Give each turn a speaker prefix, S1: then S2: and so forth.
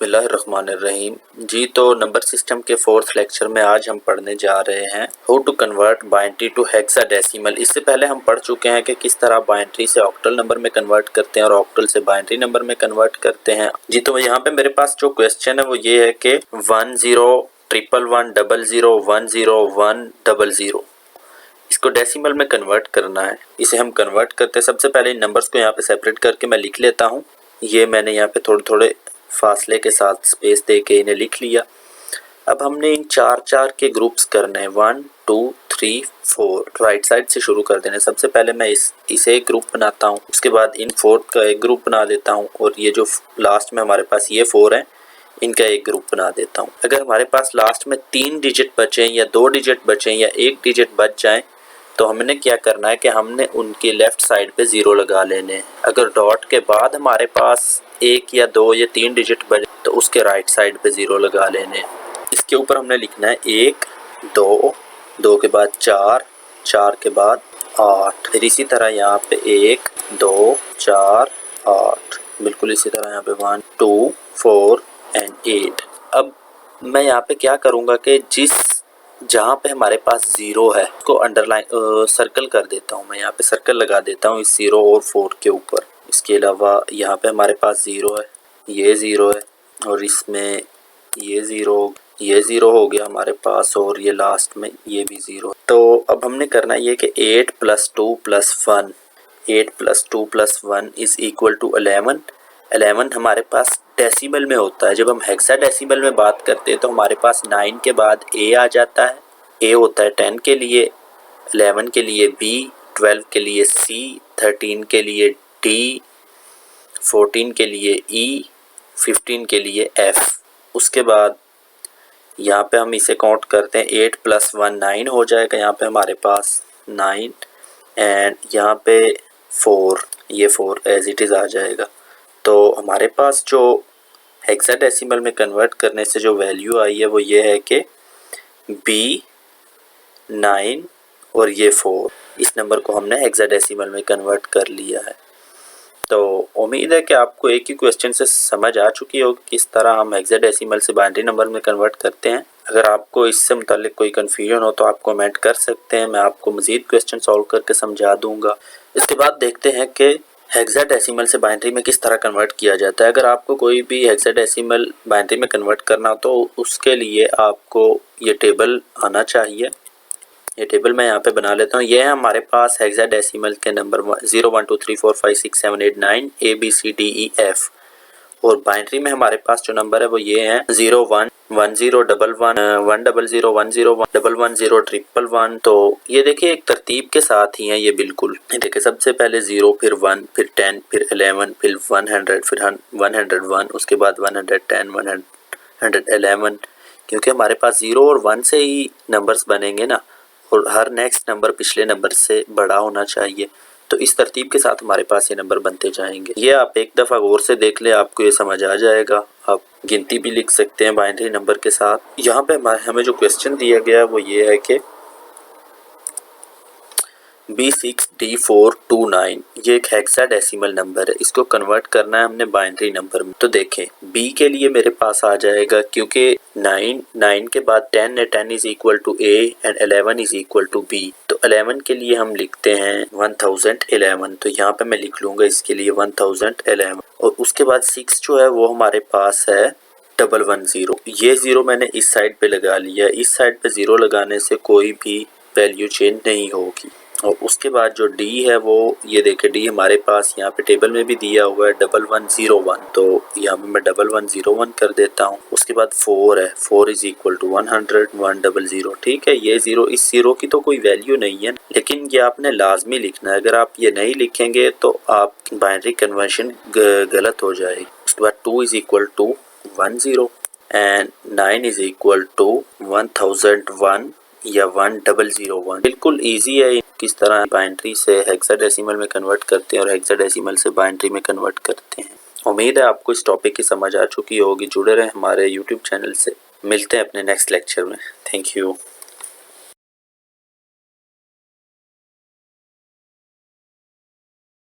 S1: बिस्मिल्लाहिर्रहमानिर्रहीम जी। तो number system के 4th लेक्चर में आज हम पढ़ने जा रहे हैं how to convert binary to hexadecimal. इससे पहले हम पढ़ चुके हैं कि किस तरह बाइनरी से ऑक्टल नंबर में कन्वर्ट करते हैं और ऑक्टल से बाइनरी नंबर में कन्वर्ट करते हैं जी। तो यहाँ पे मेरे पास जो क्वेश्चन है वो ये है कि 10110010101000 इसको डेसिमल में कन्वर्ट करना है। इसे हम कन्वर्ट करते हैं। सबसे पहले इन नंबर्स को यहाँ पे सेपरेट करके मैं लिख लेता हूँ। ये मैंने यहाँ पे थोड़े थोड़े फासले के साथ स्पेस दे के इन्हें लिख लिया। अब हमने इन चार के ग्रुप्स करने हैं 1 2 3 4 राइट साइड से शुरू कर देने। सबसे पहले मैं इसे एक ग्रुप बनाता हूँ, उसके बाद इन 4 का एक ग्रुप बना देता हूँ और ये जो लास्ट में हमारे पास ये 4 हैं इनका एक ग्रुप बना देता हूँ। अगर हमारे पास लास्ट में 3 डिजिट बचें या 2 डिजिट बचें या 1 डिजिट बच जाएं तो हमने क्या करना है कि हमने उनके लेफ्ट साइड पे 0 लगा लेने हैं। अगर डॉट के बाद हमारे पास 1 या 2 या 3 डिजिट बचे तो उसके राइट साइड पे 0 लगा लेने हैं। इसके ऊपर हमने लिखना है 1 2 2 के बाद 4 4 के बाद 8, फिर इसी तरह यहाँ पे 1 2 4 8, बिल्कुल इसी तरह यहाँ पे 1 2 4 एंड 8। अब मैं यहाँ पे क्या करूँगा कि जहाँ पे हमारे पास 0 है उसको अंडरलाइन सर्कल कर देता हूँ। मैं यहाँ पे सर्कल लगा देता हूँ इस 0 और 4 के ऊपर। इसके अलावा यहाँ पे हमारे पास 0 है, ये 0 है और इसमें ये 0 हो गया हमारे पास और ये लास्ट में ये भी 0। तो अब हमने करना ये कि 8 + 2 + 1 8 + 2 + 1 इज़ इक्वल टू 11। 11 हमारे पास डेसिमल में होता है। जब हम हेक्साडेसिमल में बात करते हैं तो हमारे पास 9 के बाद A आ जाता है। A होता है 10 के लिए, 11 के लिए B, 12 के लिए C, 13 के लिए D, 14 के लिए E, 15 के लिए F। उसके बाद यहाँ पे हम इसे काउंट करते हैं 8 + 1 9 हो जाएगा यहाँ पे हमारे पास 9 एंड यहाँ पे 4, ये 4 एज इट इज़ आ जाएगा। तो हमारे पास जो हेक्साडेसिमल में कन्वर्ट करने से जो वैल्यू आई है वो ये है कि B 9 और ये 4, इस नंबर को हमने हेक्साडेसिमल में कन्वर्ट कर लिया है। तो उम्मीद है कि आपको एक ही क्वेश्चन से समझ आ चुकी होगी किस तरह हम हेक्साडेसिमल से बाइनरी नंबर में कन्वर्ट करते हैं। अगर आपको इससे मुतालिक कोई कन्फ्यूजन हो तो आप कमेंट कर सकते हैं, मैं आपको मज़ीद क्वेश्चन सॉल्व करके समझा दूंगा। इसके बाद देखते हैं कि हेक्साडेसिमल से बाइनरी में किस तरह कन्वर्ट किया जाता है। अगर आपको कोई भी हेक्साडेसिमल बाइनरी में कन्वर्ट करना हो तो उसके लिए आपको ये टेबल आना चाहिए। ये टेबल मैं यहाँ पे बना लेता हूँ। ये है हमारे पास हेक्साडेसिमल के नंबर 0 1 2 3 4 5 6 7 8 9 ABCDEF और बाइनरी में हमारे पास जो नंबर है वो ये हैं 0 1 1 0 1 1 1 0 0 1 0 1 1 0 1 1 1। तो ये देखिए एक तरतीब के साथ ही हैं ये बिल्कुल। देखिए सबसे पहले 0 फिर 1 फिर 10 फिर 11 फिर 100 फिर 101, उसके बाद 110 111, क्योंकि हमारे पास 0 और 1 से ही नंबर्स बनेंगे ना और हर नेक्स्ट नंबर पिछले नंबर से बड़ा होना चाहिए। तो इस तरतीब के साथ हमारे पास ये नंबर बनते जाएंगे। ये आप एक दफ़ा गौर से देख ले, आपको ये समझ आ जाएगा। आप गिनती भी लिख सकते हैं बाइनरी नंबर के साथ। यहाँ पे हमें जो क्वेश्चन दिया गया है वो ये है कि B6D429 ये एक हेक्साडेसिमल नंबर है, इसको कन्वर्ट करना है हमने बाइनरी नंबर में। तो देखें B के लिए मेरे पास आ जाएगा, क्योंकि 9 के बाद 10 है, 10 is equal to A and 11 is equal to B। तो 11 के लिए हम लिखते हैं 1011। तो यहाँ पे मैं लिख लूँगा इसके लिए 1011 और उसके बाद 6 जो है वो हमारे पास है 110। ये 0 मैंने इस साइड पे लगा लिया। इस साइड पे 0 लगाने से कोई भी वैल्यू चेंज नहीं होगी। और उसके बाद जो D है वो ये देखे D हमारे पास यहाँ पे टेबल में भी दिया हुआ है 1101। तो यहाँ पे मैं 1101 कर देता हूँ। उसके बाद 4 है, 4 इज़ इक्वल टू 100 100। ठीक है, ये 0, इस 0 की तो कोई वैल्यू नहीं है, लेकिन ये आपने लाजमी लिखना है। अगर आप ये नहीं लिखेंगे तो आप बाइनरी कन्वर्शन गलत हो जाएगी। उसके बाद 2 is equal to 10 and 9 is equal to 1001 या 1001। बिल्कुल इजी है किस तरह बाइनरी से हेक्साडेसिमल में कन्वर्ट करते हैं और हेक्साडेसिमल से बाइनरी में कन्वर्ट करते हैं। उम्मीद है आपको इस टॉपिक की समझ आ चुकी होगी। जुड़े रहें हमारे YouTube चैनल से। मिलते हैं अपने नेक्स्ट लेक्चर में। Thank you.